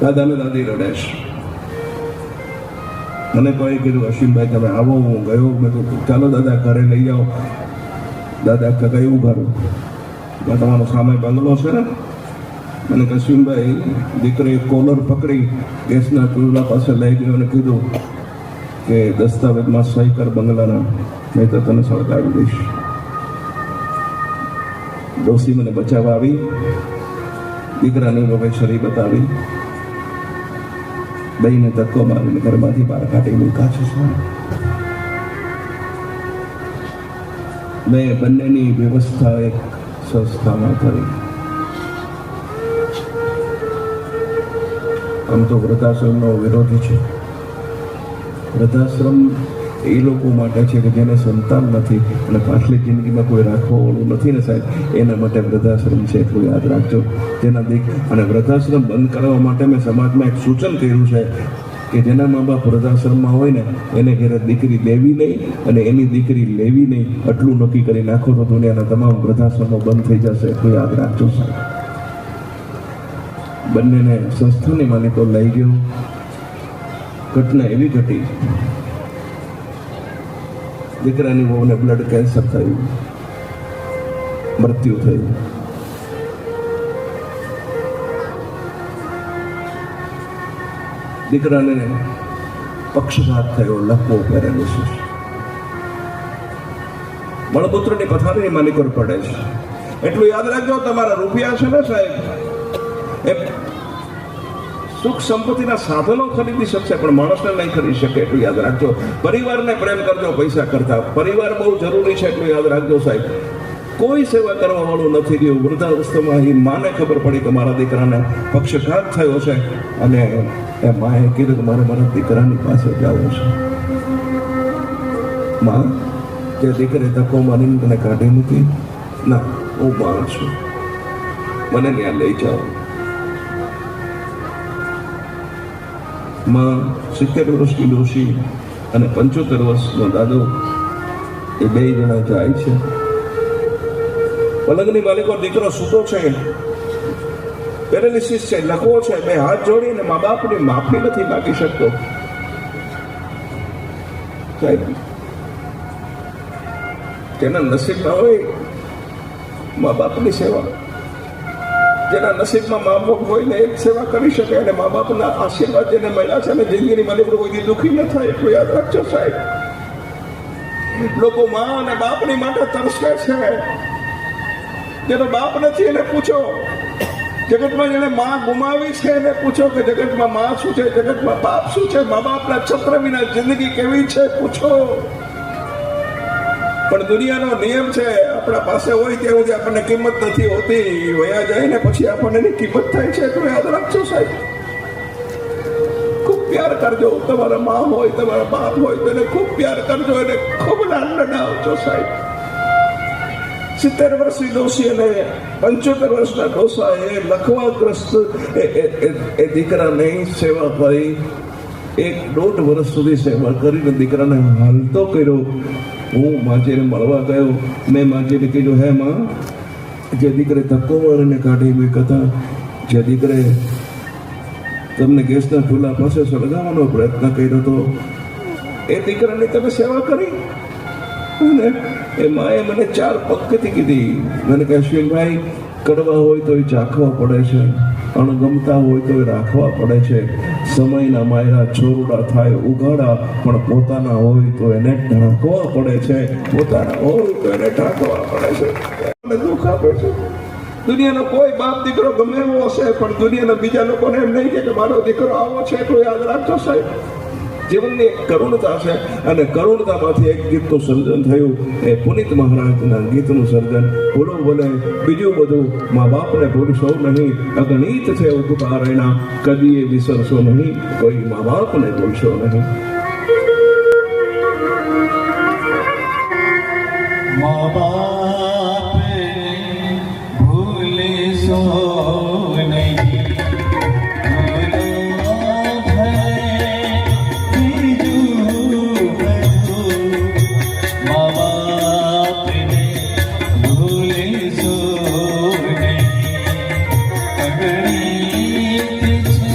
દાદા ને દાદી રડે છે. મને કોઈ કીધું અશ્વિનભાઈ તમે આવો, હું ગયો. મેં તો ચાલો દાદા ઘરે લઈ જાઓ. દાદા કયું ઘર? તમારો સામે બંગલો છે ને. મને અશ્વિનભાઈ દીકરીએ કોલર પકડી ગેસના ચૂલા પાસે લઈ ગયો અને કીધું કે દસ્તાવેજમાં સહી કર બંગલાના, નહીં તો તને સળગાવી દઈશ. ડોસી મને બચાવવા આવી, દીકરાની પ્રોફેસરી બતાવી, બેયને ધક્કો મારીને ઘરમાંથી બહાર કાઢી મૂકા છે. મેં બંનેની વ્યવસ્થા એક સંસ્થામાં કરી. આમ તો વૃદ્ધાશ્રમનો વિરોધી છે. વૃદ્ધાશ્રમ એ લોકો માટે છે કે જેને સંતાન નથી અને પાછલી જિંદગીમાં કોઈ રાખવાવાળું નથી ને સાહેબ, એના માટે વૃદ્ધાશ્રમ છે. એટલું યાદ રાખજો. જેના અને વૃદ્ધાશ્રમ બંધ કરવા માટે મેં સમાજમાં એક સૂચન કર્યું છે કે જેના મા બાપ વૃદ્ધાશ્રમમાં હોય ને એને ઘરે દીકરી લેવી નહીં અને એની દીકરી લેવી નહીં. આટલું નક્કી કરી નાખો તો દુનિયાના તમામ વૃદ્ધાશ્રમો બંધ થઈ જશે. એટલું યાદ રાખજો સાહેબ. બંનેને સંસ્થાની માલિકો લઈ ગયો. ઘટના એવી ઘટી, દીકરાની વહુને બ્લડ કેન્સર થયું, મૃત્યુ થયું. દીકરાને પક્ષઘાત થયો, લકવો પેરાલિસિસ. મળપુત્રની પથારીની માલિકો પડે છે. એટલું યાદ રાખજો, તમારા રૂપિયા છે ને સાહેબ, એ સુખ સંપત્તિના સાધનો ખરીદી શકશે પણ માણસને નહીં ખરીદી શકે. એટલું યાદ રાખજો. પરિવારને પ્રેમ કરજો પૈસા કરતા. પરિવાર બહુ જરૂરી છે. એટલું યાદ રાખજો સાહેબ. કોઈ સેવા કરવા વાળું નથી રહ્યું. વૃદ્ધાવસ્થામાં એ માને ખબર પડી કે મારા દીકરાને પક્ષઘાત થયો છે અને એ માએ કીધું કે મારે મારા દીકરાની પાસે જવું છે. માં, જે દીકરે ધક્કો મારીને તને કાઢી મૂકી, ના હું માં છું, મને ત્યાં લઈ જાઓ. માં 70 વર્ષની ડોશી અને 75 વર્ષનો દાદો એ બે જણા જાય છે. પલંગની માલિકો દીકરો સૂતો છે, પેરાલિસિસ છે, લકવો છે, બે હાથ જોડીને મા બાપની માફી નથી માગી શકતો. સાહેબ, જેના નસીબમાં હોય મા બાપની સેવા, જેના નસીબમાં મા બાપ હોય ને એક સેવા કરી શકે અને મા બાપના આશીર્વાદ જેને મળ્યા છે અને જિંદગીની માલિકો કોઈથી દુઃખી ન થાય. એટલું યાદ રાખજો સાહેબ. લોકો મા અને બાપની માટે તરસે છે. જેનો બાપ નથી એને પૂછો. જગતમાં જેને મા ગુમાવી છે એને પૂછો કે જગતમાં મા શું છે, જગતમાં બાપ શું છે, મા બાપના છત્ર વિના જિંદગી કેવી છે પૂછો. પણ દુનિયાનો નિયમ છે, આપણા પાસે હોય ત્યાં સુધી આપણને કિંમત નથી હોતી. વયા જાય ને પછી આપણને એની કિંમત થાય છે. તો યાદ રાખજો સાહેબ. ખૂબ પ્યાર કરજો. તમારા મા હોય, તમારા બાપ હોય તો એને ખૂબ પ્યાર કરજો, એને ખૂબ લાડ લડાવજો સાહેબ. 70 વર્ષની ડોસી અને 75 વર્ષના ડોસા એ લખવાગ્રસ્ત એ દીકરાની સેવા કરી. 1.5 વર્ષ સુધી સેવા કરીને દીકરાને હાલતો કર્યો. હું માજીને મળવા ગયો. મેં માજીને કીધું, હે માં, જે દીકરે ધક્કો મારીને કાઢી મૂક્યા હતા, જે દીકરે તમને ગેસના ચૂલા પાસે સળગાવવાનો પ્રયત્ન કર્યો હતો, એ દીકરાની તમે સેવા કરી. અને એ માએ મને 4 પગથી કીધી. મને કહે, અશ્વિનભાઈ, કડવા હોય તો એ ચાખવા પડે છે, અણગમતા હોય તો એ રાખવા પડે છે. સમયના માયરા છોરડા થાય ઉગાડા, પણ પોતાના હોય તો એને ઢાંકવા પડે છે. પોતાના હોય તો એને ઢાંકવા પડે છે. મને દુઃખ આપે છે. દુનિયાનો કોઈ બાપ દીકરો ગમે એવો હશે પણ દુનિયાના બીજા લોકોને એમ નહીં કે મારો દીકરો આવો છે. તો યાદ રાખજો સાહેબ. જીવનની એક કરુણતા છે અને કરુણતામાંથી એક ગીતનું સર્જન થયું. એ પુનિત મહારાજના ગીતનું સર્જન. ભૂલો બોલે બીજું બધું, મા બાપને ભૂલશો નહીં. અગણિત છે ઉપકારેણા, કદી એ વિસરશો નહીં. કોઈ મા બાપને ભૂલશો નહીં. મા બાપને ભૂલશો નહીં. અગણિત છે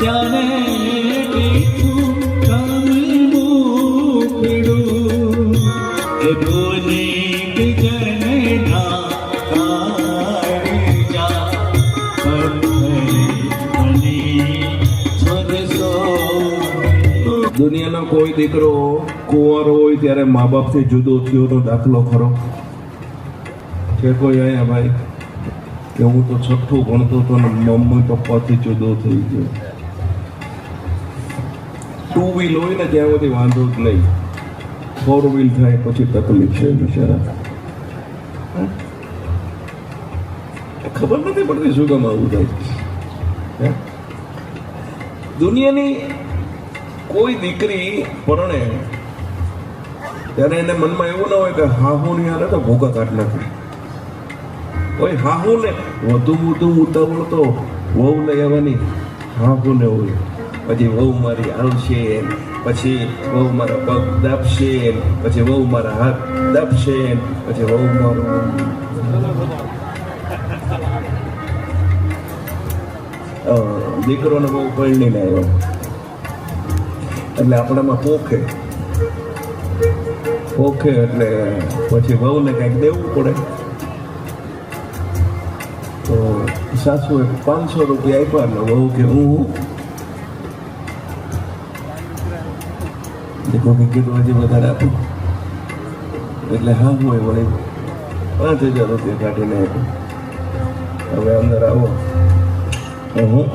ત્યારે ટીઠું મુખડું એ બોલી બીજના કાળજા દુનિયાનો કોઈ દીકરો કુંવારો હોય ત્યારે મા બાપથી જુદો થયોનો દાખલો ખરો છે કોઈ અહીંયા ભાઈ કે હું તો છઠ્ઠું ભણતો હતો ને મમ્મી પપ્પાથી જુદો થઈ ગયો? ટુ વ્હીલ હોય ને ત્યાં સુધી વાંધો જ નહીં, ફોર વ્હીલ થાય પછી તકલીફ છે બિચારા. ખબર નથી પડતી શું કામ આવું થાય. દુનિયાની કોઈ દીકરી પરણે ત્યારે એને મનમાં એવું ના હોય કે હાહુ ની હારે તો ભૂકા કાઢ નાખે. કોઈ હાહુ ને વધુ ઉતાવળ તો વહુ લઈ આવવાની હાહુ ને હોય. પછી વહુ મારી આવશે, પછી વહુ મારા પગ દાબશે, પછી વહુ મારા હાથ દાબશે, પછી વહુ મારું દીકરોને બહુ પરણીને આવ્યો એટલે આપણામાં પોખે એટલે પછી વહુને કંઈક દેવું પડે. તો સાસુએ 500 રૂપિયા આપ્યા એટલે વહુ કે હું દેખો કે કીધું હજી વધારે આપું એટલે હા હું વળી 5000 રૂપિયા કાઢીને આપ્યું. હવે અંદર આવો હું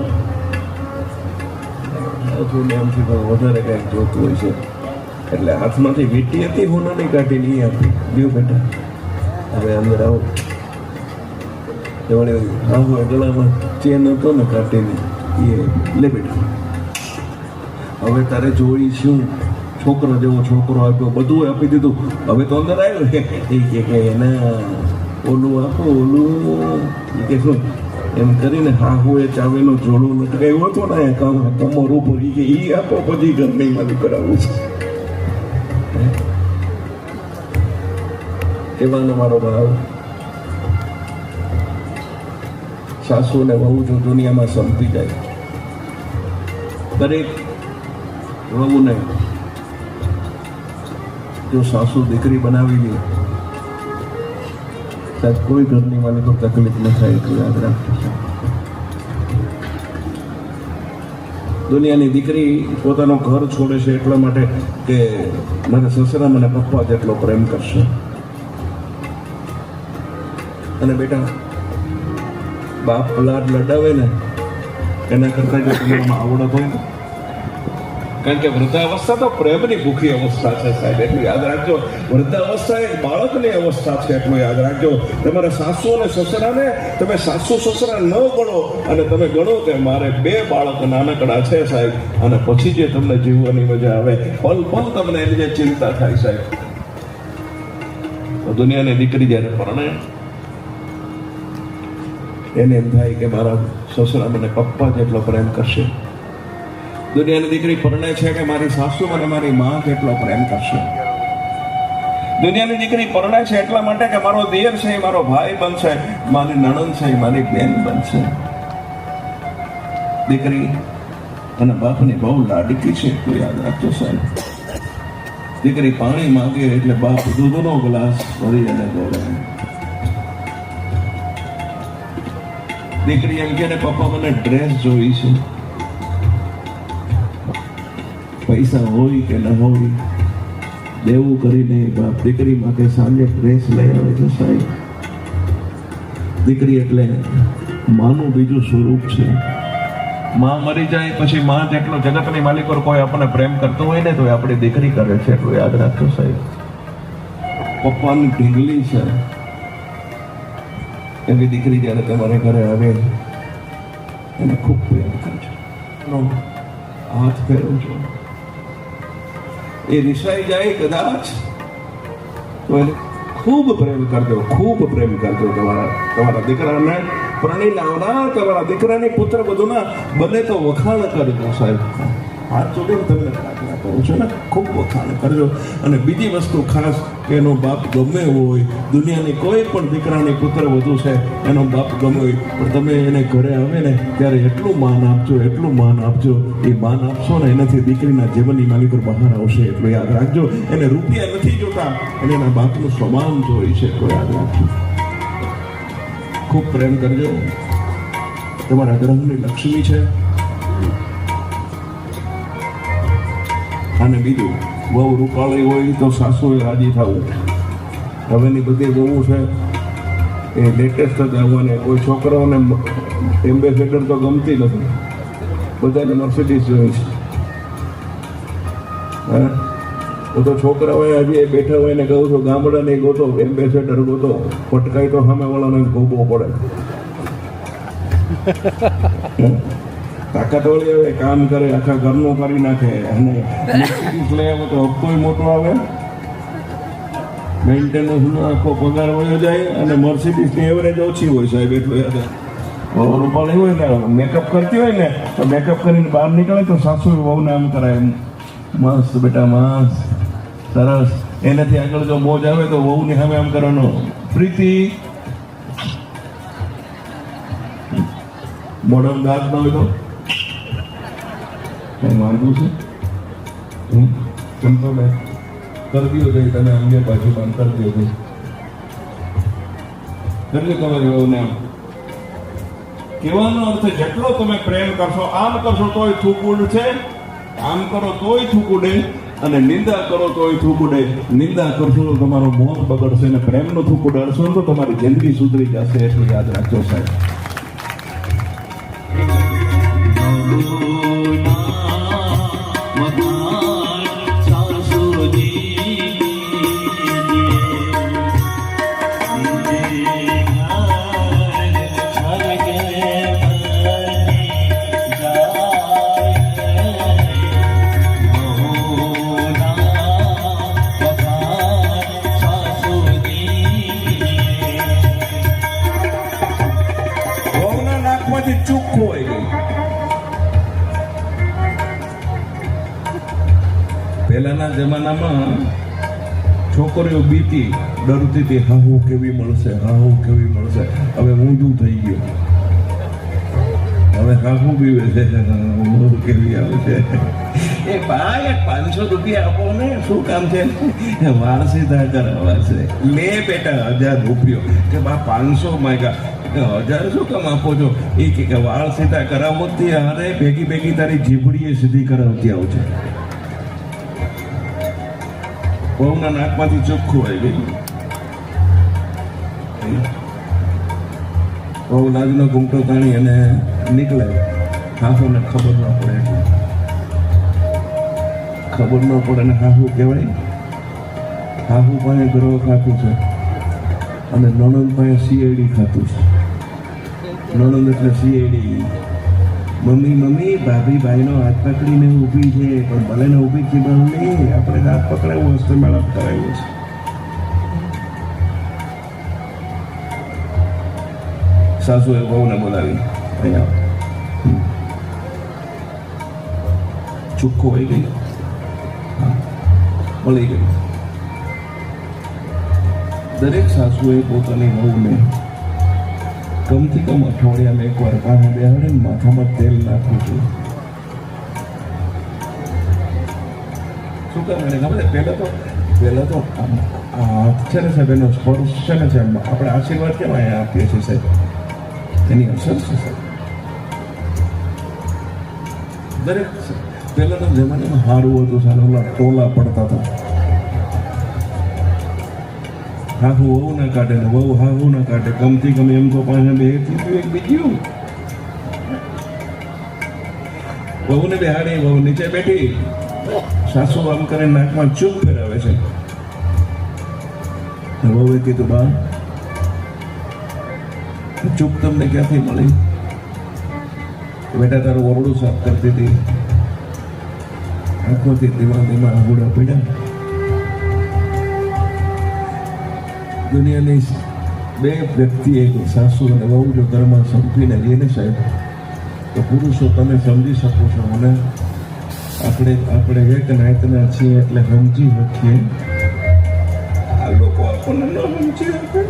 એમથી વધારે કંઈક જોતું હોય છે એટલે હાથમાંથી વીંટી હતી હોનાની કાઢીને એ આપી ગયું બેટા હવે અંદર આવો. એ વળી હા હું ગળામાં ચેન હતો ને કાઢીને એ લે બેટા હવે તારે જોઈ શું છોકરો જેવો છોકરો આપ્યો બધું આપી દીધું હવે તો અંદર આવ્યો એ કે એના ઓલું આપો ઓલું એ કે શું એમ કરીને હા હું એ ચાવીનો જોડું લટકાવ્યો હતો ને કમર ઉપર કે એ આપો પછી ઘરની મારું કરાવવું છે. એવાનો મારો ભાવ સાસુ ને વહુ જો દુનિયામાં સંપી જાય દરેક વહુને જો સાસુ દીકરી બનાવી લે સાહેબ કોઈ ઘરની માલિકો તકલીફ ન થાય એટલું યાદ રાખજો. દુનિયાની દીકરી પોતાનું ઘર છોડે છે એટલા માટે કે મારા સસરા મને પપ્પા જેટલો પ્રેમ કરશે. અને બેટા બાપ લાડ લડાવે ને એના કરતા જો તમારામાં આવડત હોય ને કારણ કે વૃદ્ધાવસ્થા તો પ્રેમની ભૂખી અવસ્થા છે સાહેબ એટલું યાદ રાખજો. વૃદ્ધાવસ્થા એક બાળકની અવસ્થા છે એટલું યાદ રાખજો. તમારા સાસુ અને સસરાને તમે સાસુ સસરા ન ગણો અને તમે ગણો કે મારે 2 બાળક નાનકડા છે સાહેબ અને પછી જે તમને જીવવાની મજા આવે પલ પલ તમને એની જે ચિંતા થાય સાહેબ. તો દુનિયાની દીકરી જ્યારે પરણે એને એમ થાય કે મારા સસરા મને પપ્પા જેટલો પ્રેમ કરશે. દુનિયાની દીકરી પરણે છે કે મારી સાસુ મને મારી માં કેટલો પ્રેમ કરશે. દુનિયાની દીકરી પરણે છે એટલા માટે કે મારો દિયર છે એ મારો ભાઈ બનશે, મારી નણંદ છે એ મારી બેન બનશે. દીકરી અને બાપની બહુ લાડકી છે એટલું યાદ રાખજો સાહેબ. દીકરી પાણી માંગે એટલે બાપ દૂધનો ગ્લાસ ભરી અને દોડે. દીકરી એમ કે પપ્પા મને ડ્રેસ જોઈ છે. પૈસા હોય કે ન હોય દેવું કરીને બાપ દીકરી માટે સાંજે ડ્રેસ લઈ આવે છે સાહેબ. દીકરી એટલે માનું બીજું સ્વરૂપ છે. માં મરી જાય પછી માં જેટલો જગતની માલિકો કોઈ આપણને પ્રેમ કરતો હોય ને તો એ આપણી દીકરી કરે છે એટલું યાદ રાખજો સાહેબ. પપ્પાની ઢીંગલી છે એવી દીકરી જ્યારે તમારે ઘરે આવે એને ખૂબ પ્રેમ કરજો, હાથ ફેરવજો. એ રિસાઈ જાય કદાચ તો એને ખૂબ પ્રેમ કરજો, ખૂબ પ્રેમ કરજો. તમારા દીકરાને પરણી લાવનાર તમારા દીકરાની પુત્ર બધુંના બને તો વખાણ કરજો સાહેબ. હાથ જોડીને તમને પ્રાર્થના કરું છું ને ખૂબ વખાણ કરજો. અને બીજી વસ્તુ ખાસ કે એનો બાપ ગમે હોય, દુનિયાની કોઈ પણ દીકરાની પુત્ર વધુ છે, એનો બાપ ગમે હોય, પણ તમે એને ઘરે આવે ને ત્યારે એટલું માન આપજો, એટલું માન આપજો. એ માન આપશો ને એનાથી દીકરીના જીવનની માલિકો બહાર આવશે. એટલું યાદ રાખજો. એને રૂપિયા નથી જોતા, અને એના બાપનું સ્વભાવ જોઈ છે. તો યાદ રાખજો. ખૂબ પ્રેમ કરજો. તમારા ગ્રહની લક્ષ્મી છે. અને બીજું, વહુ રૂપાળી હોય તો સાસુએ રાજી થવું. હવેની બધી વહુ છે એ લેટેસ્ટ જ આવવાની. કોઈ છોકરાઓને એમ્બેસેડર તો ગમતી નથી, બધાને મર્સિડીઝ જોઈએ છે. હા, હું તો છોકરાઓએ હજી એ બેઠા હોય ને કહું છું ગામડાને ગોતો, એમ્બેસેડર ગોતો. પટકાઈ તો સામેવાળાને જ ગોબો પડે. તાકાતવાળી આવે, કામ કરે, આખા ઘરનું કરી નાખે. અને મર્સિડીઝ લઈ આવે તો હપ્તોય મોટો આવે, મેન્ટેનન્સનો આખો પગાર વયો જાય, અને મર્સિડીઝની એવરેજ ઓછી હોય સાહેબ. એટલું યાદ રૂપાળી હોય ને મેકઅપ કરતી હોય ને તો મેકઅપ કરીને બહાર નીકળે તો સાસુ વહુને આમ કરાય, મસ્ત બેટા મસ્ત સરસ. એનાથી આગળ જો મોજ આવે તો વહુની સામે આમ કરવાનો, પ્રીતિ. મોઢામાં દાંત ના હોય તો કઈ વાંધો છે? ચંપો મેં કરી દો ભાઈ, તમે અંગે પાછું બંધ કરી દો ભાઈ. તમારી વહુને આમ કહેવાનો અર્થ જેટલો તમે પ્રેમ કરશો, આમ કરશો તોય થૂકુડ છે, આમ કરો તોય થૂકુડે, અને નિંદા કરો તોય થૂકુડે. નિંદા કરશો તો તમારો મોત બગડશે, અને પ્રેમનો થૂકુડ અડશો તો તમારી જિંદગી સુધરી જશે. એટલું યાદ રાખજો સાહેબ. ચૂક ખોવાઈ ગઈ. પહેલાના જમાનામાં છોકરીઓ બીતી, ડરતી હતી, હાહુ કેવી મળશે, હાહુ કેવી મળશે. હવે ઊંધું થઈ ગયું. હવે હાહુ બીવે છે, કેવી આવે છે. એ ભાઈ 500 રૂપિયા આપો ને, શું કામ છે? વાળ સીધા કરાવવા છે. લે બેટા 1000 રૂપિયો. કે બા 500 માંગ્યા. 1000 શું કામ આપો છો? એ કે વાળ સીધા કરાવતી હારે ભેગી ભેગી તારી જીભડીએ સીધી કરાવતી આવશે. બહુના નાકમાંથી ચોખ્ખું આવી ગયું. બહુ લાજનો ઘૂમટો તાણી અને નીકળે. હાહુને ખબર ન પડે, ખબર ન પડે ને હાહુ કહેવાય. હાહુ પાસે ગ્રહ ખાતું છે, અને નણંદ પાસે સીઆઈડી ખાતું છે. નણંદ એટલે સીઆઈડી. મમ્મી મમ્મી ભાભી ભાઈનો હાથ પકડીને ઊભી છે, પણ ભલે ને ઊભી છે મમ્મી, આપણે હાથ પકડાવ્યો હસ્તે મેળાપ કરાવ્યો છે. સાસુએ વહુને બોલાવી, અહીંયા ચૂક્કો આવી ગઈ, મળી ગઈ. દરેક સાસુએ પોતાની વહુને કમથી કમ અઠવાડિયામાં એકવાર પાસે બેહાડે ને માથામાં તેલ નાખવું જોઈએ. શું કામ એને ખબર? પહેલાં તો હાથ છે ને સાહેબ, એનો સ્પર્શ છે ને સાહેબ, આપણે આશીર્વાદ કેમ અહીંયા આપીએ છીએ સાહેબ, એની અસર છે સાહેબ. દરેક પહેલાંના જમાનામાં સારું હતું સાહેબ, ઓલા ટોલા પડતા હતા. હાહુ વહુ ના કાઢે ને વહુ હાહુ ના કાઢે. ગમતી ગમે એમ તો પાસે બે એક બીજું વહુને બેહાડી, વહુ નીચે બેઠી, સાસુ આમ કરે નાકમાં ચૂપ ફેરાવે છે. વહુએ કીધું બા ચૂપ તમને ક્યાંથી મળી? બેટા તારું ઓરડું સાફ કરતી હતી, આંખોથી ધીમા ધીમા આંગુડા પડ્યા. દુનિયાની બે વ્યક્તિ, એક સાસુ અને વહુ જો ઘરમાં સંપીને રહીને સાહેબ, તો પુરુષો તમે સમજી શકો છો. અને આપણે એક નાયતના છીએ એટલે સમજી શકીએ. આ લોકો આપણને ન સમજી શકે.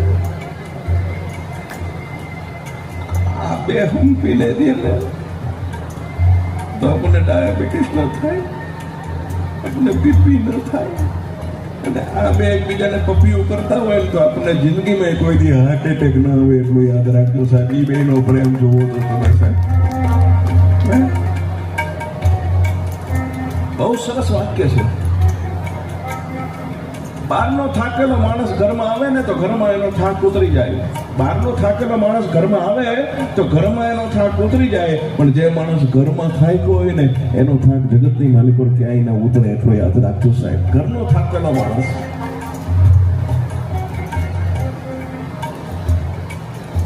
આ બે હંપી લે દે ને તો આપણને ડાયાબિટીસ ન થાય, આપણને બીપી ન થાય. અને આ બે એકબીજાને પપીઓ કરતા હોય ને તો આપણને જિંદગીમાં કોઈ દી હાર્ટ એટેક ના આવે એટલું યાદ રાખજો સાહેબ. એ બેનો પ્રેમ જોવો તો તમે સાહેબ. બહુ સરસ વાક્ય છે. બહારનો થાકેલો માણસ ઘરમાં આવે ને તો ઘરમાં એનો થાક ઉતરી જાય. બહારનો થાકેલો માણસ ઘરમાં આવે તો ઘરમાં એનો થાક ઉતરી જાય. પણ જે માણસ ઘરમાં થાક્યો હોય ને એનો થાક જગતની માલિક પર ક્યાંય ના ઉતરે એટલો યાદ રાખજો સાહેબ. ઘરનો થાકેલો માણસ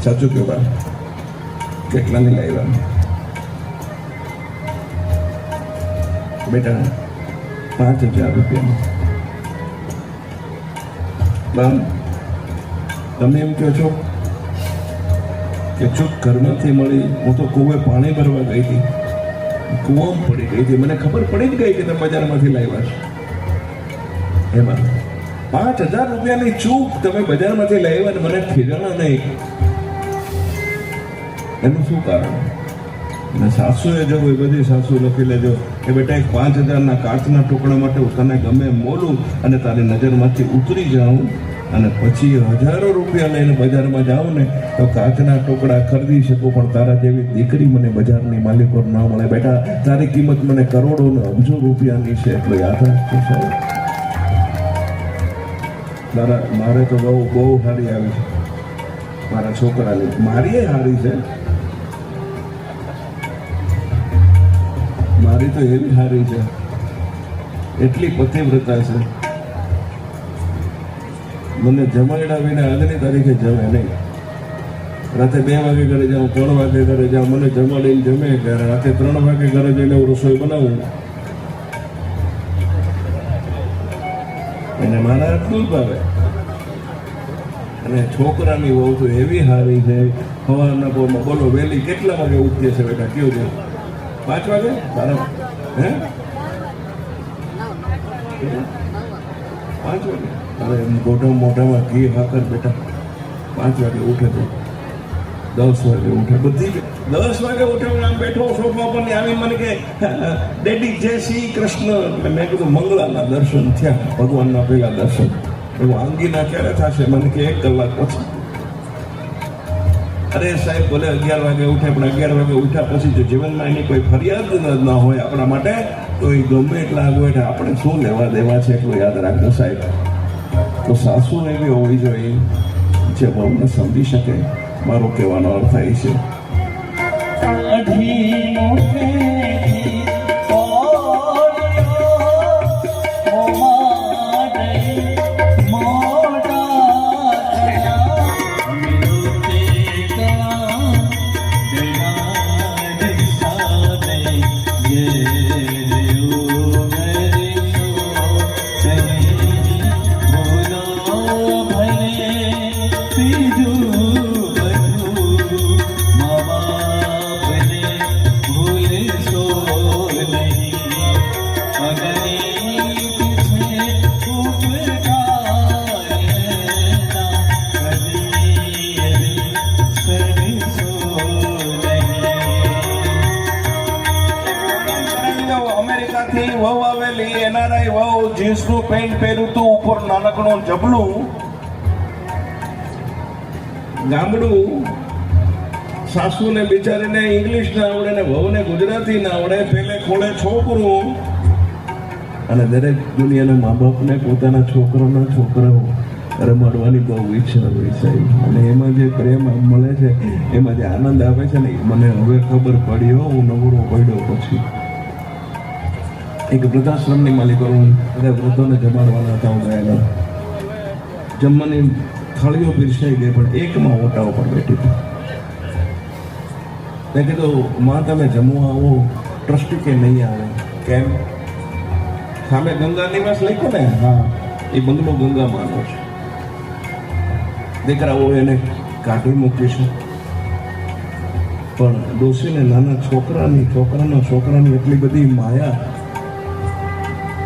સાચું કહેવાય. કેટલાની લાવ્યા બેટા? 5,000 રૂપિયા. તમે એમ કહો છો કે ચૂક ઘરમાંથી મળી. હું તો કુવે પાણી ભરવા ગઈ હતી, કુવામાં પડી ગઈ હતી. મને ખબર પડી જ ગઈ કે તમે બજારમાંથી લાવ્યા છો. એમાં 5,000 રૂપિયાની ચૂક તમે બજારમાંથી લાવ્યા ને મને ખીજાણા નહીં. એનું શું કારણ? અને સાસુએ જો એ બધી સાસુ લખી લેજો કે બેટા એક 5,000ના કાચના ટુકડા માટે હું તને ગમે મોલું અને તારી નજરમાંથી ઉતરી જાઉં અને પછી હજારો રૂપિયા લઈને બજારમાં જાઉં ને તો કાચના ટુકડા ખરીદી શકું, પણ તારા જેવી દીકરી મને બજારની માલિકો ન મળે. બેટા તારી કિંમત મને કરોડો ને અબજો રૂપિયાની છે એટલો યાદ રાખજો સાહેબ. મારે તો બહુ સારી આવી છે મારા છોકરાની. મારી સારી છે, મારી તો એવી સારી છે, એટલી પતિવ્રતા છે. મને જમાડ્યા વિના આજની તારીખે જમે નહીં. રાતે 2 વાગે ઘરે જાઉં, 3 વાગે ઘરે જાઉં, મને જમાડીને જમે. રાતે 3 વાગે ઘરે જઈને હું રસોઈ બનાવું. એને મારા આટલું જ ભાવે. અને છોકરાની વહુ તો એવી સારી છે. સવારના પોરમાં બોલો વહેલી કેટલા વાગે ઉઠીએ છે બેટા? કયો છે? 5 વાગે? તારા હે 5 વાગે? અરે મોઢામાં ઘી હાકર બેટા. 5 વાગે ઉઠે તો 10 વાગે ઉઠે. બધી 10 વાગે ઉઠે. હું આમ બેઠો સોફા પર આવી મને કે ડેડી જય શ્રી કૃષ્ણ. એટલે મેં કીધું મંગળાના દર્શન થયા, ભગવાનના પહેલા દર્શન. એવું આંગીના ક્યારે થશે? મને કે 1 કલાક પછી. અરે સાહેબ ભલે 11 વાગે ઉઠે, પણ 11 વાગે ઉઠ્યા પછી જો જીવનમાં એની કોઈ ફરિયાદ ન હોય આપણા માટે તો એ ગમે એટલા આગળ આપણે શું લેવા દેવા છે એટલું યાદ રાખજો સાહેબ. તો સાસુ એવી હોવી જોઈએ જે બહુને સમજી શકે. મારો કહેવાનો અર્થ એ છે. વહુ આવેલી, એનઆરઆઈ વહુ, જીન્સનું પેન્ટ પહેર્યું હતું, ઉપર નાનકડું જબલું. ગામડું. સાસુને બિચારીને ઇંગ્લિશ ના આવડે ને વહુને ગુજરાતી ના આવડે. પેલે ખોળે છોકરું. અને દરેક દુનિયાના મા બાપને પોતાના છોકરાઓ રમાડવાની બહુ ઈચ્છા હોય સાહેબ. અને એમાં જે પ્રેમ મળે છે, એમાં જે આનંદ આવે છે ને, મને હવે ખબર પડી હો, હું નવરો પડ્યો પછી. એક વૃદ્ધાશ્રમની માલિકો બધા વૃદ્ધોને જમાડવાના હતા. હું ગયેલા. જમવાની થાળીઓ પીરસાઈ ગઈ, પણ એકમાં ઓટા ઉપર બેઠી હતી. મેં કીધું માં તમે જમવા આવો? ટ્રસ્ટી કે નહીં આવે. કેમ? સામે ગંગા નિવાસ લખ્યો ને, હા એ બંગલો ગંગા માનો છે. દીકરાઓ એને કાઢી મૂકીશું, પણ ડોસીને નાના છોકરાની એટલી બધી માયા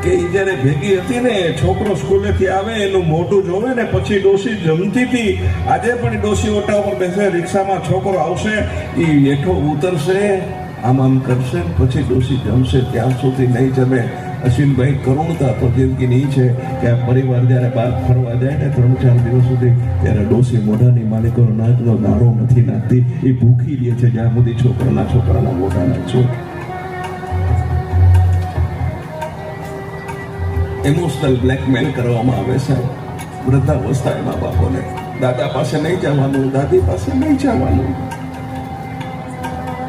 કે ઈ જ્યારે ભેગી હતી ને, છોકરો સ્કૂલેથી આવે એનું મોઢું જોવે ને પછી ડોશી જમતી હતી. આજે પણ ડોશી ઓટા ઉપર બેસે, રિક્ષામાં છોકરો આવશે, ઈ હેઠો ઉતરશે, આમ કરશે, પછી ડોશી જમશે. ત્યાં સુધી નહીં જમે. અશ્વિનભાઈ, કરુણતા તો જિંદગીની છે કે આ પરિવાર જ્યારે બહાર ફરવા જાય ને 3-4 દિવસ સુધી, ત્યારે ડોશી મોઢાની માલિકોનો નાકનો દાણો નથી નાખતી. એ ભૂખી રહે છે જ્યાં સુધી છોકરાના મોઢા નાખશું. ઇમોશનલ બ્લેકમેલ કરવામાં આવે છે વૃદ્ધાવસ્થાએ મા બાપોને. દાદા પાસે નહીં જવાનું, દાદી પાસે નહીં જવાનું.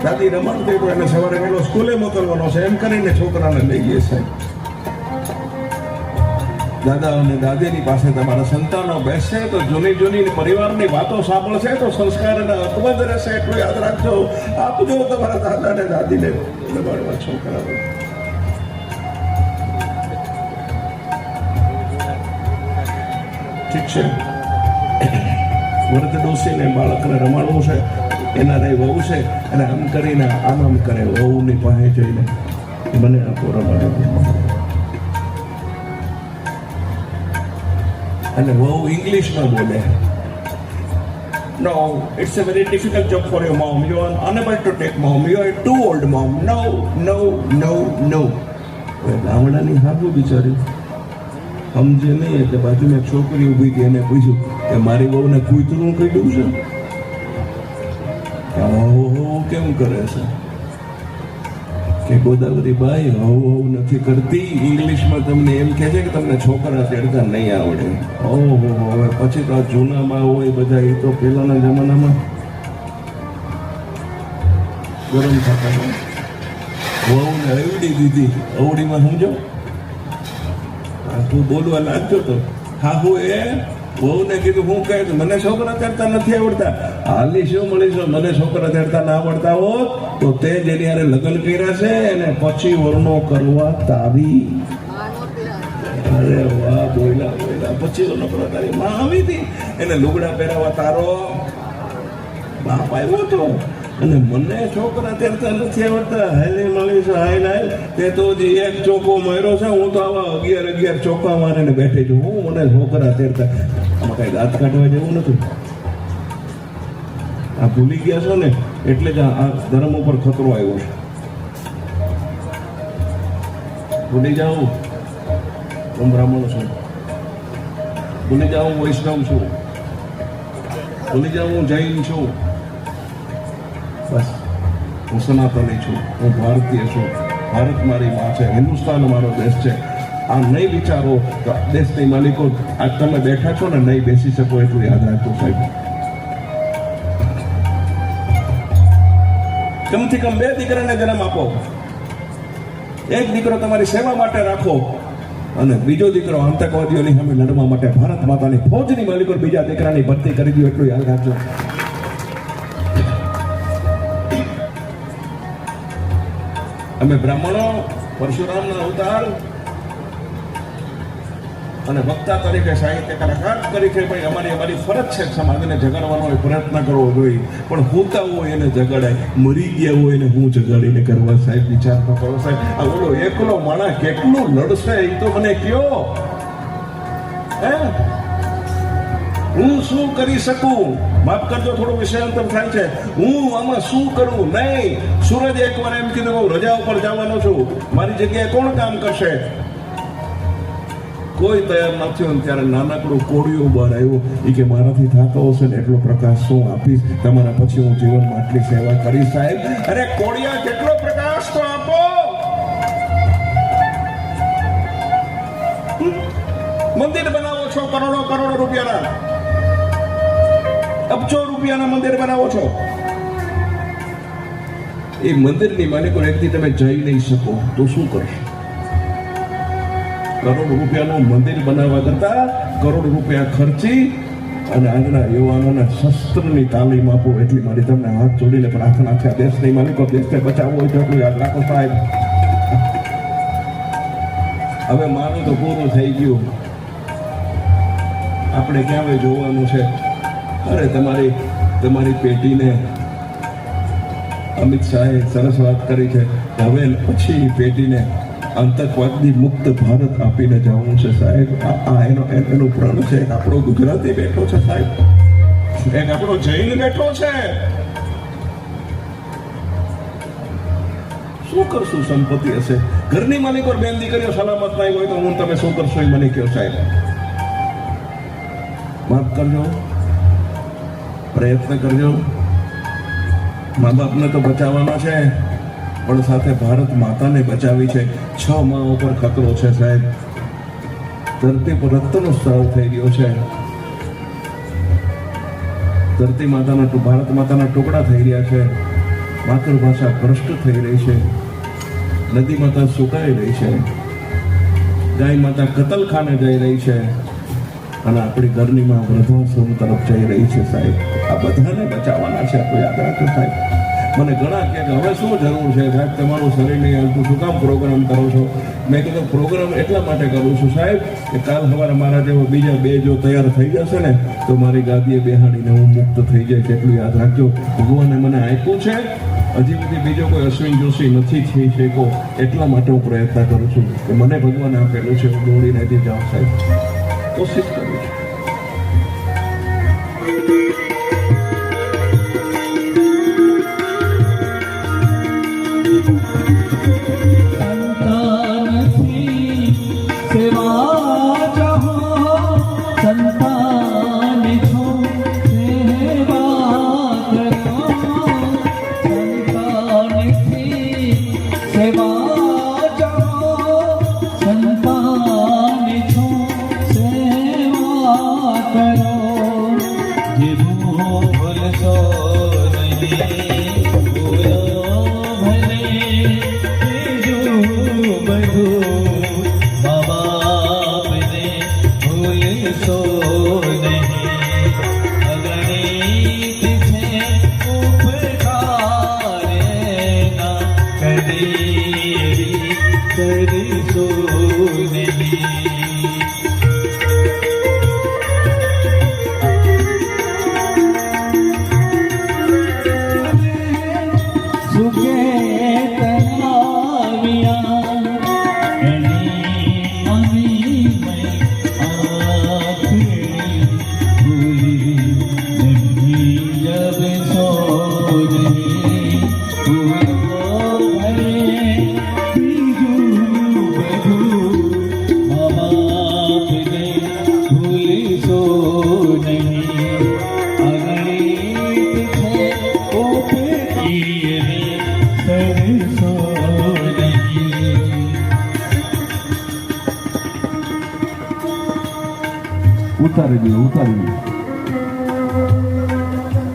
દાદી રમાડતી તો એને સવારે વહેલો સ્કૂલે મોકલવાનો છે એમ કરીને છોકરાને લઈ લે છે. દાદા અને દાદીની પાસે તમારા સંતાનો બેસે તો જૂની પરિવારની વાતો સાંભળશે તો સંસ્કાર એના અકબંધ રહેશે. એટલું યાદ રાખજો. આપજો તમારા દાદા ને દાદીને રમાડવા છોકરાઓ. ઠીક છે, વૃદ્ધ ડોશીને બાળકને રમાડવું છે, એના રહી વહુ છે, અને આમ કરીને આમ કરે. વહુની પાસે જઈને મને આપો રમાડો. અને વહુ ઇંગ્લિશમાં બોલે. No, it's a very difficult job for your mom. You are unable to take mom. You are too old mom. No, no, no, no. ગામડાની હાબુ બિચારી સમજે નહીં એટલે બાજુમાં છોકરી ઊભી ગઈ એને પૂછ્યું કે મારી વહુને કૂતરું કહી દઉં છે. કેમ કરે છે કે ગોદાવરીભાઈ હવ નથી કરતી. ઇંગ્લિશમાં તમને એમ કહે છે કે તમને છોકરા તેડતા નહીં આવડે. ઓહો, હવે પછી તો આ જૂનામાં હોય બધા, એ તો પહેલાના જમાનામાં ગરમ થતા વહુને અવડી દીધી. અવડીમાં સમજો, તું બોલવા લાગજો તો હાહુ એ વહુને કીધું હું કહે મને છોકરા તેડતા નથી આવડતા. હાલી શું મળીશું, મને છોકરા તેડતા ના આવડતા હોત તો તે જેની હારે લગ્ન કર્યા છે એને પછી વર્ણો કરવા તારી. અરે વાહ, બોયલા પછી વર્ણો કરવા તારી માં આવી હતી. એને લુગડા પહેરાવા તારો બાપ આવ્યો હતો. અને મને છોકરા તેડતા નથી આવડતા. હાલી મળીશું, હાલ તે તો જે એક ચોકો માર્યો છે, હું તો આવા 11 ચોકા મારીને બેઠી છું. હું મને છોકરા તેડતા. આમાં કઈ દાંત કાઢવા જેવું નથી. આ ભૂલી ગયા છો ને એટલે જ આ ધર્મ ઉપર ખતરો આવ્યો છે. ભૂલી જાઉં હું બ્રાહ્મણ છું, ભૂલી જાઉં હું વૈષ્ણવ છું, ભૂલી જાઉં હું જૈન છું. બસ હું સનાતની છું, હું ભારતીય છું. ભારત મારી માં છે, હિન્દુસ્તાન મારો દેશ છે. આ નહીં વિચારો તો દેશની માલિકો આજ તમે બેઠા છો ને નહીં બેસી શકો. એટલું યાદ રાખજો સાહેબ. કમથી કમ 2 દીકરાને જન્મ આપો. એક દીકરો તમારી સેવા માટે રાખો અને બીજો દીકરો આતંકવાદીઓની સામે લડવા માટે ભારત માતાની ફૌજની માલિકો બીજા દીકરાની ભરતી કરી દો. એટલું યાદ રાખજો. અમે બ્રાહ્મણો પરશુરામનો અવતાર અને વક્તા તરીકે, સાહિત્ય કલાકાર તરીકે ભાઈ અમારી ફરજ છે સમાજને જગાડવાનો પ્રયત્ન કરવો જોઈએ. પણ હોતા હોય એને જગાડાય, મરી ગયા હોય એને હું જગાડીને કરવા. સાહેબ વિચાર તો કરો સાહેબ. આ ઓલો એકલો માણસ કેટલું લડશે એ તો મને કયો. હું શું કરી શકું? માફ કરજો, થોડું વિષયાંતર થાય છે. હું આમાં શું કરું? નહીં. સૂરજ એકવાર એમ કીધું હું રજા ઉપર જવાનો છું, મારી જગ્યાએ કોણ કામ કરશે? કોઈ તૈયાર નથી હોય. ત્યારે નાનકડું કોળિયું બહાર આવ્યું. એ કે મારાથી થતો હશે ને એટલો પ્રકાશ શું આપીશ તમારા, પછી હું જીવનમાં આટલી સેવા કરીશ. સાહેબ, અરે કોળિયા કેટલો પ્રકાશ તો આપો. મંદિર બનાવો છો કરોડો રૂપિયાના, અબજો રૂપિયાના મંદિર બનાવો છો. એ મંદિરની માલિકો એકથી તમે જઈ નહીં શકો તો શું કરશો? કરોડ રૂપિયાનું મંદિર બનાવવા કરતા કરોડ રૂપિયા ખર્ચી અને આજના યુવાનોને શસ્ત્રની તાલીમ આપો. એટલી મારી તમને હાથ જોડીને પ્રાર્થના છે. દેશની માલિકો, દેશને બચાવવો હોય તો એટલું યાદ રાખો સાહેબ. હવે મારું તો પૂરું થઈ ગયું. આપણે ક્યાં હવે જોવાનું છે? અરે તમારી પેટીને અમિત શાહે સરસ વાત કરી છે. હવે પછી પેટીને આતંકવાદની મુક્ત ભારત આપીને જવું છે સાહેબ. આ એનો પ્રણ છે. એક આપણો ગુજરાતી બેઠો છે સાહેબ, એક આપણો જૈન બેઠો છે. શું કરશું? સંપત્તિ હશે, ઘરની માલિક ઓર બેન દીકરીઓ સલામત નહીં હોય તો હું તમે શું કરશો એ મને કહો સાહેબ. માફ કરજો, પ્રયત્ન કરજો. મા બાપને તો બચાવવાના છે, પણ સાથે ભારત માતાને બચાવી છે. 6 માઓ પર ખતરો છે સાહેબ. ધરતી પર રક્તનો સ્ત્રાવ થઈ ગયો છે. ધરતી માતાના ભારત માતાના ટુકડા થઈ રહ્યા છે. માતૃભાષા ભ્રષ્ટ થઈ રહી છે. નદી માતા સુકાઈ રહી છે. ગાય માતા કતલખાને જઈ રહી છે. અને આપણી ઘરની માં વૃદ્ધાશ્રમ તરફ જઈ રહી છે સાહેબ. આ બધાને બચાવવાના છે. આપણે યાદ રાખો સાહેબ. મને ઘણા કહે કે હવે શું જરૂર છે સાહેબ, તમારું શરીર નહીં હાલતું, શું કામ પ્રોગ્રામ કરો છો? મેં કીધું પ્રોગ્રામ એટલા માટે કરું છું સાહેબ કે કાલ સવારે મારા જેવો બીજા 2 જો તૈયાર થઈ જશે ને તો મારી ગાદીએ બેહાડીને હું મુક્ત થઈ જાય. એટલું યાદ રાખજો. ભગવાને મને આપ્યું છે, હજી સુધી બીજો કોઈ અશ્વિન જોશી નથી થઈ શક્યો. એટલા માટે હું પ્રયત્ન કરું છું કે મને ભગવાને આપેલું છે, હું દોડીને જાઉં સાહેબ. કોશિશ કરું છું.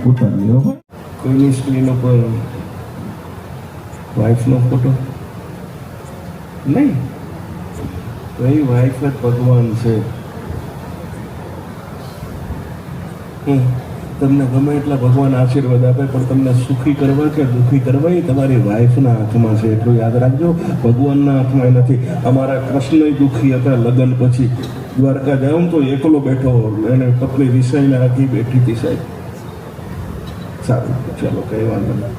ઉતારી દો. કોઈની સ્ક્રીન ઉપર વાઈફનો ફોટો નહીં, તો એ વાઈફ જ ભગવાન છે. તમને ગમે એટલા ભગવાન આશીર્વાદ આપે પણ તમને સુખી કરવા કે દુઃખી કરવા એ તમારી વાઈફના હાથમાં છે. એટલું યાદ રાખજો, ભગવાનના હાથમાં નથી. અમારા કૃષ્ણ દુઃખી હતા લગ્ન પછી. દ્વારકા જાઉં તો એકલો બેઠો, એને પત્ની વિસાઈને રાખી બેઠી હતી સાહેબ. સારું, ચાલો કઈ વાંધો નહીં.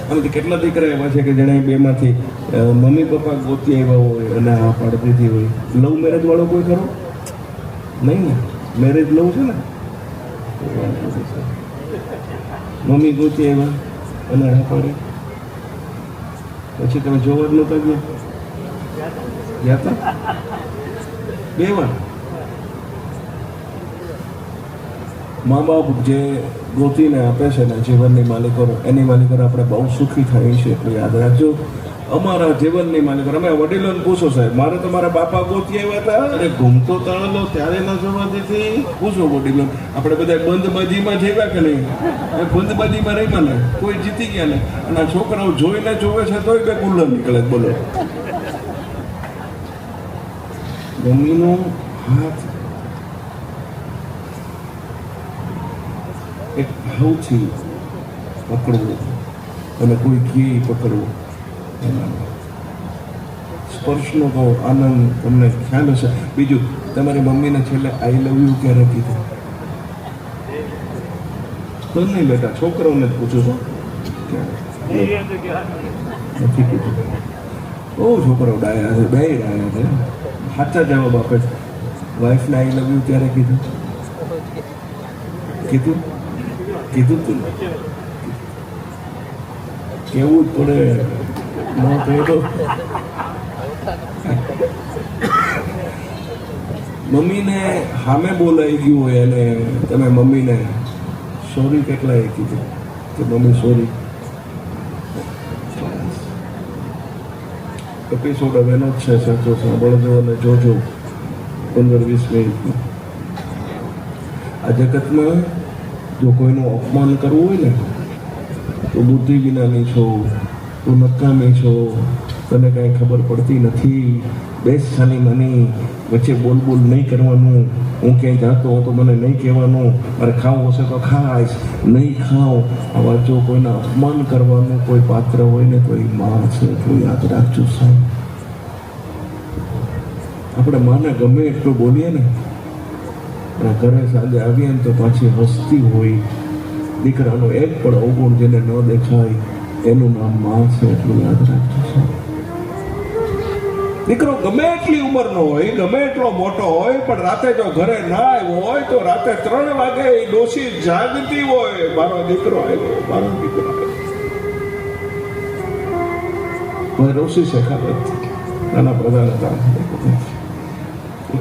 આમાંથી કેટલા દીકરા એવા છે કે જેને 2માંથી મમ્મી પપ્પા ગોતી આવ્યા હોય અને આ પાડી દીધી હોય. લવ મેરેજ વાળો કોઈ ખરો? નહીં ને, મેરેજ લવ છે ને. મમ્મી ગોતી આવ્યા અને આ પાડી, પછી તમે જોવા જ નહોતા ગયા હતા 2 વાર. મા બાપ જે ગોતીને આપે છે ને જીવનની માલિકો, એની માલિકો આપણે બહુ સુખી થાય છે. એટલે યાદ રાખજો, અમારા જીવનની માલિકો. અમે વડીલોને પૂછો સાહેબ, મારે તો મારા બાપા ગોતી આવ્યા હતા અને ઘૂમતો તળેલો ત્યારે ના જવા દીધી. પૂછો વડીલો, આપણે બધા બંધબાજીમાં જેવા કે નહીં? બંધબાજીમાં રહીમાં ને કોઈ જીતી ગયા ને, અને આ છોકરાઓ જોઈને જોવે છે તોય બે ગુલ્લર નીકળે. બોલો, મમ્મીનો હાથ એક ભાવથી પકડવો અને કોઈ ઘી પકડવો, સ્પર્શનો તો આનંદ તમને ખ્યાલ હશે. બીજું, તમારી મમ્મીને છેલ્લે આઈ લવ યુ ક્યારે કીધું? તો નહીં બેટા, છોકરાઓને જ પૂછું છું, નથી કીધું. બહુ છોકરો ડાયા છે, બે ડાયા છે, સાચા જવાબ આપે છે. વાઈફને આઈ લવ યુ ત્યારે કીધું કીધું કીધું તું કેવું જ પડે ન કહે તો. મમ્મીને સામે બોલાઈ ગયું હોય અને તમે મમ્મીને સોરી કેટલાય કીધું કે મમ્મી સોરી. એપિસોડ હવેનો જ છે, સાચો સાંભળજો અને જોજો 15-20 મિનિટમાં. આ જગતમાં જો કોઈનું અપમાન કરવું હોય ને તો બુદ્ધિ વિનાની છો, તું નકામી છો, તને કાંઈ ખબર પડતી નથી, બેસ ખાલી મને વચ્ચે બોલ નહીં કરવાનું, હું ક્યાંય જાતો હોઉં તો મને નહીં કહેવાનું, મારે ખાવું હશે તો ખાઈશ, નહીં ખાઉં. આવા જો કોઈના અપમાન કરવાનું કોઈ પાત્ર હોય ને તો એ માં છે, એટલું યાદ રાખજો સાહેબ. આપણે માને ગમે એટલું બોલીએ ને અને ઘરે સાંજે આવીએ ને તો પાછી હસતી હોય. દીકરાનો એક પણ અવગુણ જેને ન દેખાય એનું નામ માં છે, એટલું યાદ રાખજો સાહેબ. દીકરો ગમે એટલી ઉંમરનો હોય, ગમે એટલો મોટો હોય, પણ રાતે જો ઘરે ના આવ્યો હોય તો રાતે 3 વાગે એ ડોશી જાગતી હોય, મારો દીકરો આવ્યો, મારો દીકરો આવ્યો. ડોશી શેખાવે નાના પ્રધાન હતા,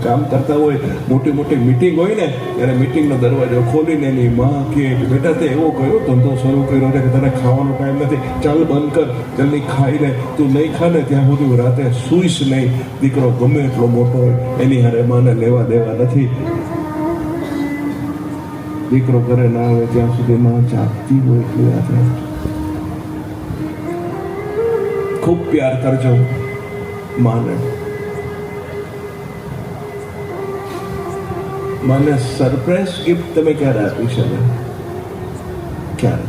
કામ કરતા હોય, મોટી મોટી મીટિંગ હોય ને ત્યારે મીટિંગનો દરવાજો ખોલીને એની માં કે બેટા તે એવો કયો ધંધો શરૂ કર્યો છે કે તને ખાવાનો ટાઈમ નથી, ચાલ બંધ કર, જલ્દી ખાઈ લે, તું નહીં ખા ને ત્યાં સુધી રાતે સૂઈશ નહીં. દીકરો ગમે એટલો મોટો હોય એની હારે માને લેવા દેવા નથી. દીકરો ઘરે ના આવે ત્યાં સુધી માં જાગતી હોય, એટલું યાદ રાખજો. ખૂબ પ્યાર કરજો માને. મને સરપ્રાઈઝ ગિફ્ટ તમે ક્યારે આપી છે? ક્યારે?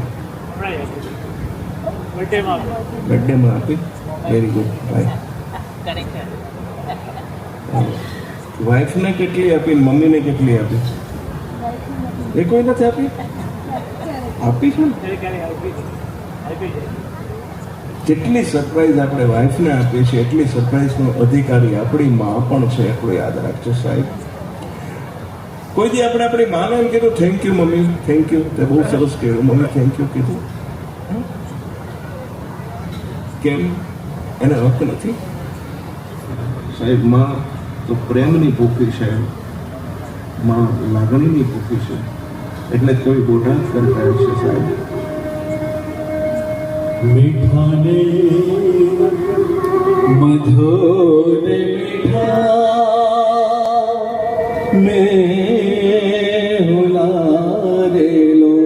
બર્થડેમાં આપી? Very good. વાઈફને કેટલી આપી, મમ્મીને કેટલી આપી? એ કોઈ નથી આપી? આપી છે ને? જેટલી સરપ્રાઈઝ આપણે વાઈફને આપીએ છીએ એટલી સરપ્રાઈઝનો અધિકારી આપણી માં પણ છે, એટલું યાદ રાખજો સાહેબ. કોઈ દી આપણે આપણી માને એમ કીધું thank you mummy, thank you, તે બહુ સરસ કહેવું મમ્મી થેન્ક યુ કીધું? કેમ? એને હક નથી સાહેબ. માં તો પ્રેમની ભૂખી છે, માં લાગણીની ભૂખી છે, એટલે કોઈ બોઢા કરતા છે સાહેબ. મીઠાને મધુર મીઠા મેં હુલારેલો,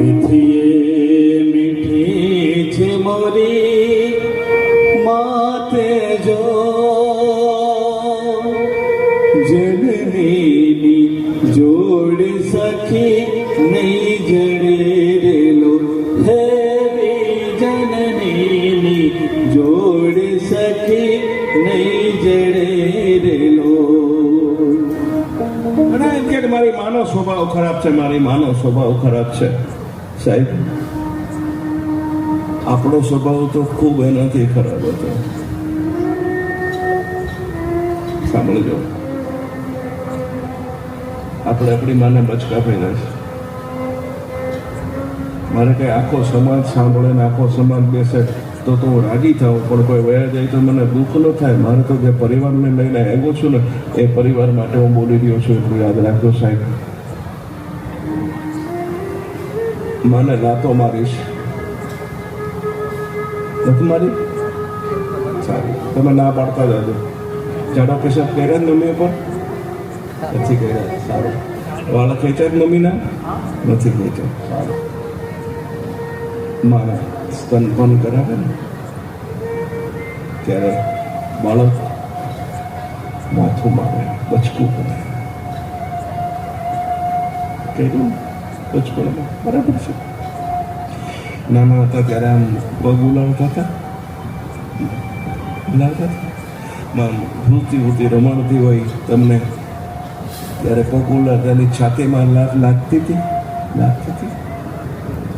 એથી મીઠી છે મોરી માતે જો જનની જોડ સખી નહીં જડે રેલો, હે જનની જોડ સખી નહીં જડે રેલો. અને એમ કે મારી માનો સ્વભાવ ખરાબ છે, મારી માનો સ્વભાવ ખરાબ છે. સાહેબ આપણો સ્વભાવ તો ખૂબ એનાથી ખરાબ હતો. સાંભળજો, આપણે આપણી માને બચકા ભર્યા છે. મારે કઈ આખો સમાજ સાંભળે ને આખો સમાજ બેસે તો હું રાજી થાઉં, પણ કોઈ વયા જાય તો મને દુઃખ ન થાય. મારે તો જે પરિવારને લઈને આવ્યો છું ને એ પરિવાર માટે હું બોલી રહ્યો છું, એટલું યાદ રાખજો સાહેબ. માને લાતો મારીશ, નથી મારી? સારી, તમે ના પાડતા જાજો. જાડા પેશાબ કર્યા ને મમ્મી પર? નથી કર્યા, સારું. વાળા ખેંચ્યા જ મમ્મીના? નથી ખેંચ્યા, સારું. મારા સ્તનપાન કરાવે ને ત્યારે બાળક માથું મારે, બચકું કરે. કર્યું બચપણમાં, બરાબર છે. નાના હતા ત્યારે આમ પગ ઉલાવતા હતા, ભૂતી રમાડતી હોય તમને ત્યારે પગ ઉલાવતાની છાતીમાં લાગતી હતી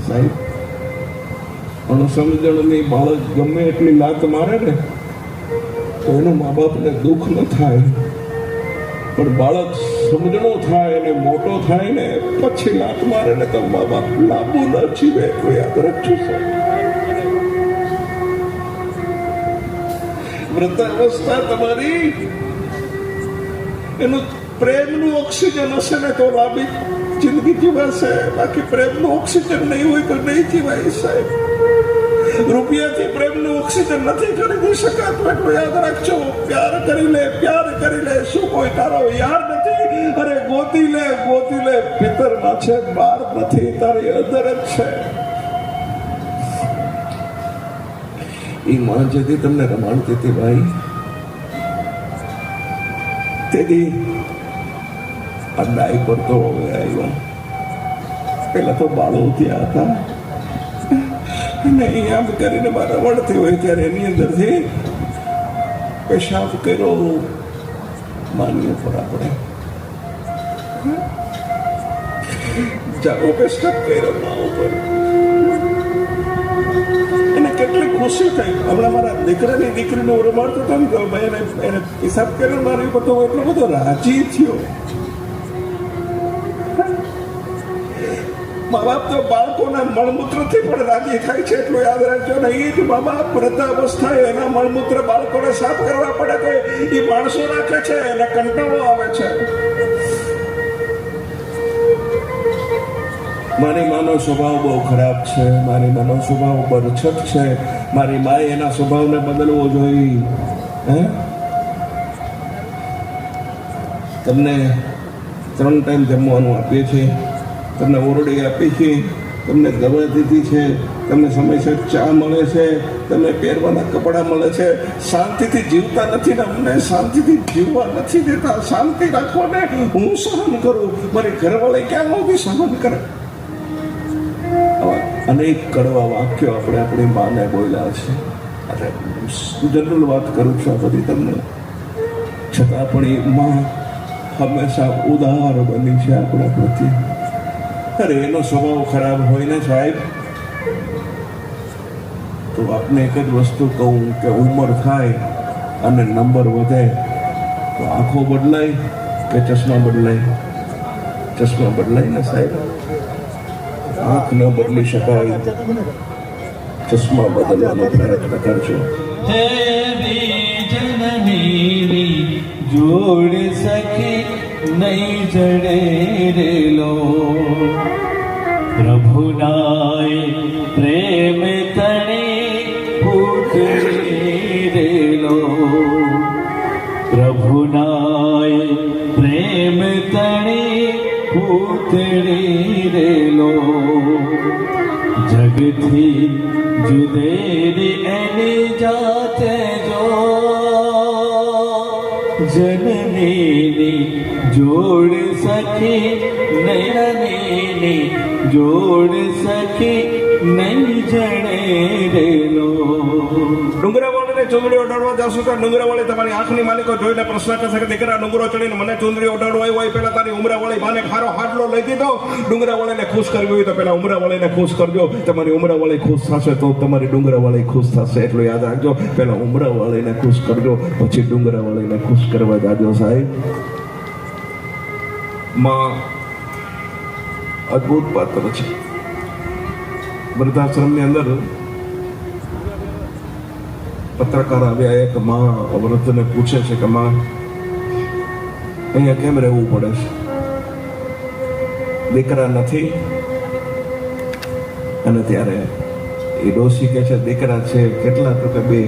સાહેબ. અણસમજણની બાળક ગમે એટલી લાત મારે ને તો એનું મા બાપને દુઃખ ન થાય, પણ બાળક સમજણો થાય ને મોટો થાય ને પછી લાત મારે ને તો મા બાપ લાંબુ ન જીવે. એટલું યાદ રાખજો સાહેબ. વૃદ્ધાવસ્થા તમારી એનું પ્રેમનું ઓક્સિજન હશે ને તો લાંબી જિંદગી જીવાશે, બાકી પ્રેમનું ઓક્સિજન નહીં હોય તો નહીં જીવાય સાહેબ. રૂપિયાથી પ્રેમનું ઓક્સિજન નથી ખરીદી શકાતું. એટલું યાદ રાખજો. પ્યાર કરી લે, શું કોઈ તારો યાર નથી? અરે ગોતી લે, ભીતરમાં છે, બહાર નથી, તારી અંદર જ છે. એ માં જેથી તમને રમાડતી હતી ભાઈ, તેથી આ ડાયપર તો હવે આવ્યા. પેલા તો બાળો ત્યાં હતા અને આમ કરીને બહાર રમાડતી હોય ત્યારે એની અંદરથી પેશાબ કર્યો માન્ય પર આપણે જાગો પેશાબ કર્યો મા ઉપર. એને કેટલી ખુશી થઈ. હમણાં મારા દીકરીને હું રમાડતો હતો ને તો એને પેશાબ કર્યો મારી ઉપર તો હું એટલો બધો રાજી થયો. મા બાપ તો બાળકોના મળમૂત્રથી પણ રાજી થાય છે. એટલું યાદ રાખજો ને. એ જ મા બાપ વૃદ્ધાવસ્થાએ એના મળમૂત્ર બાળકોને સાફ કરવા પડે તો એ માણસો રાખે છે, એને કંટાળો આવે છે. મારી માનો સ્વભાવ બહુ ખરાબ છે, મારી માનો સ્વભાવ બરછટ છે, મારી માએ એના સ્વભાવને બદલવો જોઈએ. તમને 3 ટાઈમ જમવાનું આપીએ છીએ, તમને ઓરડી આપી છે, તમને દવા દીધી છે, તમને સમયસર ચા મળે છે, તમને પહેરવાના કપડાં મળે છે. શાંતિથી જીવતા નથી ને અમને શાંતિથી જીવવા નથી દેતા. શાંતિ રાખો ને. હું સહન કરું, મારી ઘરવાળી ક્યાં સુધી સહન કરે? અનેક કડવા વાક્યો આપણે આપણી માને બોલ્યા છે. અરે જનરલ વાત કરું છું આ બધી તમને, છતાં પણ એ માં હંમેશા ઉદાર બની છે આપણા પ્રત્યે. અરે એનો સ્વભાવ ખરાબ હોય ને સાહેબ તો આપને એક જ વસ્તુ કહું કે ઉંમર થાય અને નંબર વધે તો આંખો બદલાય કે ચશ્મા બદલાય? ચશ્મા બદલાય ને સાહેબ. આંખ ન બદલી શકાય, ચશ્મા બદલવાનો પ્રયત્ન કરજો. હે જનની જોડ સખી નહીં જડે રેલો, પ્રભુનાય પ્રેમ તણે પૂતળી રેલો, પ્રભુનાય પ્રેમ તણે પૂતળી રેલો. જગથી જુદેરી એની જાતે જો, જનનીની જોડ સખી નયનીની જોડ સખી નહીં જણે રેલો. ડુંગરાવાળાને ચુંદડી ઓઢાડવા જશો તો ડુંગરાવાળી તમારી આંખની માલિકો જોઈને પ્રશ્ન કરશે કે દીકરા ડુંગરો ચડીને મને ચુંદડી ઓઢાડવો આવ્યો હોય, પહેલા તારી ઉમરાવાળી માને ખારો હાડલો લઈ દીધો. ડુંગરાવાળીને ખુશ કરવી હોય તો પહેલા ઉમરાવાળીને ખુશ કરજો. તમારી ઉમરાવાળી ખુશ થશે તો તમારી ડુંગરાવાળી ખુશ થશે. એટલું યાદ રાખજો. પહેલા ઉમરાવાળીને ખુશ કરજો, પછી ડુંગરાવાળીને ખુશ કરવા જાજો સાહેબ. માં અદ્ભુત પાત્ર છે. વૃદ્ધાશ્રમની અંદર પત્રકાર આવ્યા. એક માં વૃદ્ધને પૂછે છે કે માં અહીંયા કેમ રહેવું પડે છે? દીકરા નથી. અને ત્યારે એ ડોશી કહે છે દીકરા છે. કેટલા? તો કે 2.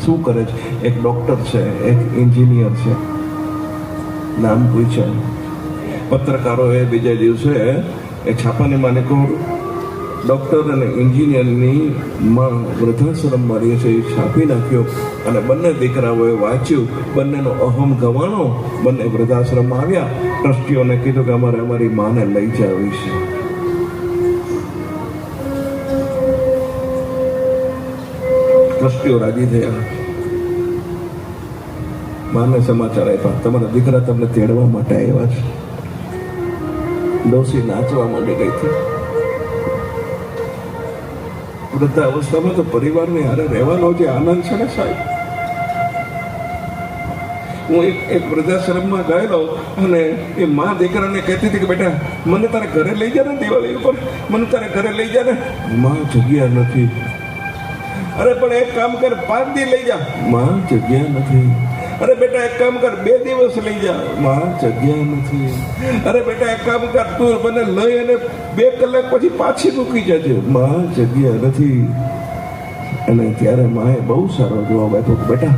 શું કરે છે? એક ડોક્ટર છે, એક એન્જિનિયર છે. નામ પૂછ્યા. પત્રકારોએ બીજા દિવસે એ છાપાની માલિકો ડોક્ટર અને એન્જિનિયરની માં વૃદ્ધાશ્રમમાં રહે છે એ છાપી નાખ્યો. અને બંને દીકરાઓએ વાંચ્યું, બંનેનો અહમ ગવાણો. બંને વૃદ્ધાશ્રમમાં આવ્યા. ટ્રસ્ટીઓને કીધું કે અમારે અમારી માને લઈ જવી છે. ટ્રસ્ટીઓ રાજી થયા. માને સમાચાર આપ્યા તમારા દીકરા તમને તેડવા માટે આવ્યા છે. ડોસી નાચવા માંડી ગઈ હતી. વૃદ્ધા અવસ્થામાં તો પરિવારની હારે રહેવાનો જે આનંદ છે ને સાહેબ, હું એક વૃદ્ધાશ્રમમાં ગયેલો અને એ મા દીકરાને કહેતી હતી કે બેટા મને તારે ઘરે લઈ જા ને દિવાળી ઉપર, મને તારે ઘરે લઈ જા ને. માં જગ્યા નથી. અરે પણ એક કામ કર 5 દી લઈ જા. માં જગ્યા નથી. અરે બેટા એક કામ કર 2 દિવસ લઈ જા. માં જગ્યા નથી. અરે બેટા એક કામ કર તું મને લઈ અને 2 કલાક પછી પાછી મૂકી જજે. માં જગ્યા નથી. અને ત્યારે માએ બહુ સારો જવાબ આપ્યો કે બેટા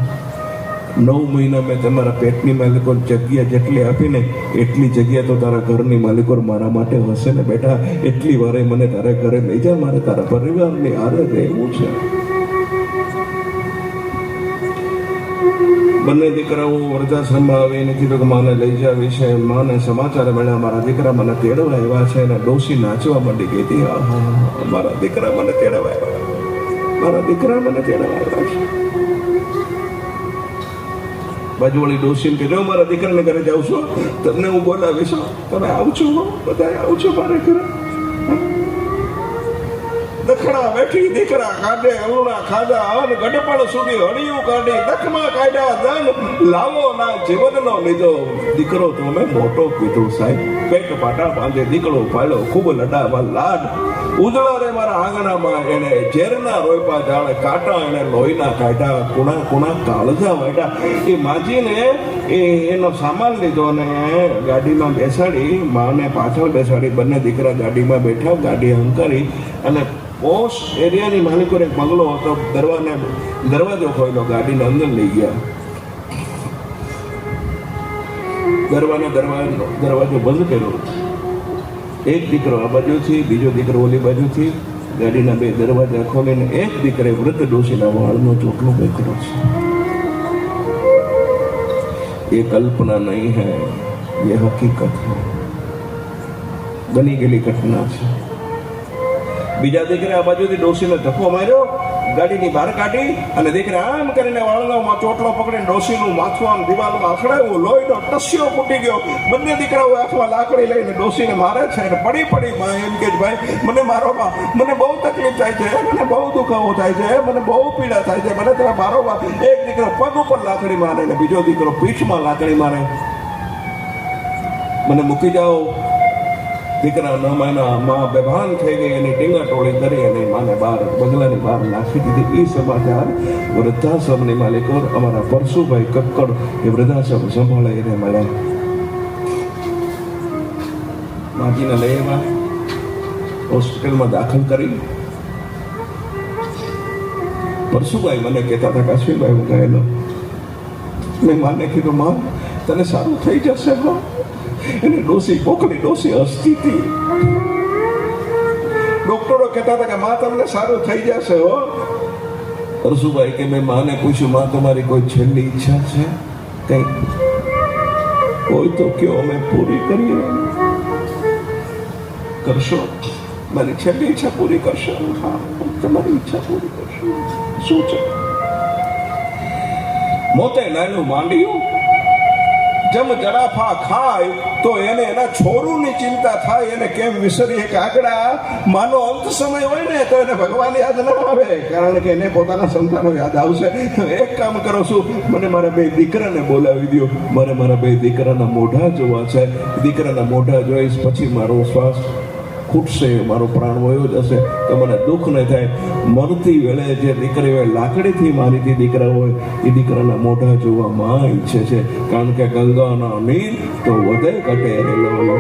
9 મહિના મેં તમારા પેટની માલિકો જગ્યા જેટલી આપીને એટલી જગ્યા તો તારા ઘરની માલિકો મારા માટે હશે ને બેટા. એટલી વારે મને તારા ઘરે લઈ જા, મારે તારા પરિવારની હારે રહેવું છે. બંને દીકરાઓ વૃદ્ધાશ્રમમાં આવીને કીધું કે માને લઈ જાવી છે. માને સમાચાર મળ્યા મારા દીકરા મને તેડવા આવ્યા છે અને ડોસી નાચવા માંડી ગઈ હતી. મારા દીકરા મને તેડવા આવ્યા, મારા દીકરા મને તેડવા આવ્યા છે. બાજુવાળી ડોસીને કીધું મારા દીકરાને ઘરે જાઉં છું, તમને હું બોલાવીશ, તમે આવજો, બધા આવજો મારે ઘરે. દખણા બેઠી દીકરા કાઢે અલુણા ખાધા અન ગઢપણ સુધી હળિયું કાઢી દખમાં કાઢ્યા દન લાવો ના જીવનનો લીધો. દીકરો તો મેં મોટો કીધો સાહેબ, પેટ પાટા બાંધે દીકરો પાડ્યો ખૂબ લડાવા લાડ. ઉજળા રે મારા આંગણામાં એને ઝેરના રોયપા જાણે કાંટા એને લોહીના કાઢ્યા, કુણા કુણા કાળજા વાટ્યા. એ માજીને એનો સામાન લીધો અને ગાડીમાં બેસાડી, માને પાછળ બેસાડી, બંને દીકરા ગાડીમાં બેઠા, ગાડી હંકારી અને પોશ એરિયાની માલિકો એક બંગલો હતો, દરવાજો ખોલ્યો, ગાડીને અંદર લઈ ગયા. દરવાજો બંધ કર્યો. એક દીકરો આ બાજુથી, બીજો દીકરો ઓલી બાજુથી, ગાડીના 2 દરવાજા ખોલીને એક દીકરે વૃદ્ધ ડોશીના વાળનો ચોટલો બેકરો છે. ये कल्पना नहीं है, ये हकीकत है, बनी गई घटना છે. બીજા દીકરે આ બાજુથી ડોશીને ધક્કો માર્યો, ગાડીની બહાર કાઢી અને દીકરે આમ કરીને વાળનો ચોટલો પકડીને ડોશીનું માથું આમ દિવાલમાં અથડાવ્યું, લોહીનો ટસ્યો ફૂટી ગયો. બંને દીકરાઓ હાથમાં લાકડી લઈને ડોશીને મારે છે અને પડી એમ કે ભાઈ મને મારો માં, મને બહુ તકલીફ થાય છે, મને બહુ દુખાવો થાય છે, મને બહુ પીડા થાય છે, મને તમે મારો માં. એક દીકરો પગ ઉપર લાકડી મારે ને બીજો દીકરો પીઠમાં લાકડી મારે. મને મૂકી જાઓ. દીકરા 9 મહિના માં બેભાન થઈ ગઈ, એની ટીંગા ટોળી કરી અને માને બહાર બંગલાની બહાર નાખી દીધી. એ સમાચાર વૃદ્ધાશ્રમની માલિકો અમારા પરશુભાઈ કક્કડ એ વૃદ્ધાશ્રમ સંભાળે એને મળ્યા. માજીને લઈ આવ્યા, હોસ્પિટલમાં દાખલ કરી. પરશુભાઈ મને કહેતા હતા કે અશ્વિનભાઈ હું ગયેલો, મેં માને કીધું માં તને સારું થઈ જશે. એને ડોસી પોખડી ડોસી હસતી હતી. ડોક્ટરો કહેતા હતા કે માં તમને સારું થઈ જશે હો. પરશુભાઈ કે મેં માને પૂછ્યું માં તમારી કોઈ છેલ્લી ઈચ્છા છે કઈ? કોઈ તો કયો અમે પૂરી કરીએ. કરશો? મારી છેલ્લી ઈચ્છા પૂરી કરશો? હા તમારી ઈચ્છા પૂરી કરશો. શું છે? મોતે નાનું માંડ્યું જમ જડાફા ખાય તો એને એના છોરુની ચિંતા થાય. એને કેમ વિસરીએ કે આગળ માનો અંત સમય હોય ને તો એને ભગવાન યાદ ન આવે, કારણ કે એને પોતાના સંતાનો યાદ આવશે. એક કામ કરો છું, મને મારા 2 દીકરાને બોલાવી દો, મારે મારા 2 દીકરાના મોઢા જોવા છે. દીકરાના મોઢા જોઈશ પછી મારો શ્વાસ ખૂટશે, મારો પ્રાણ વયો જશે તો મને દુઃખ નહીં થાય. મરતી વેળે જે દીકરીઓએ લાકડીથી મારીથી દીકરા હોય એ દીકરાના મોઢા જોવા માં ઈચ્છે છે, કારણ કે ગંગાના નીર તો વધે ઘટે રેલો.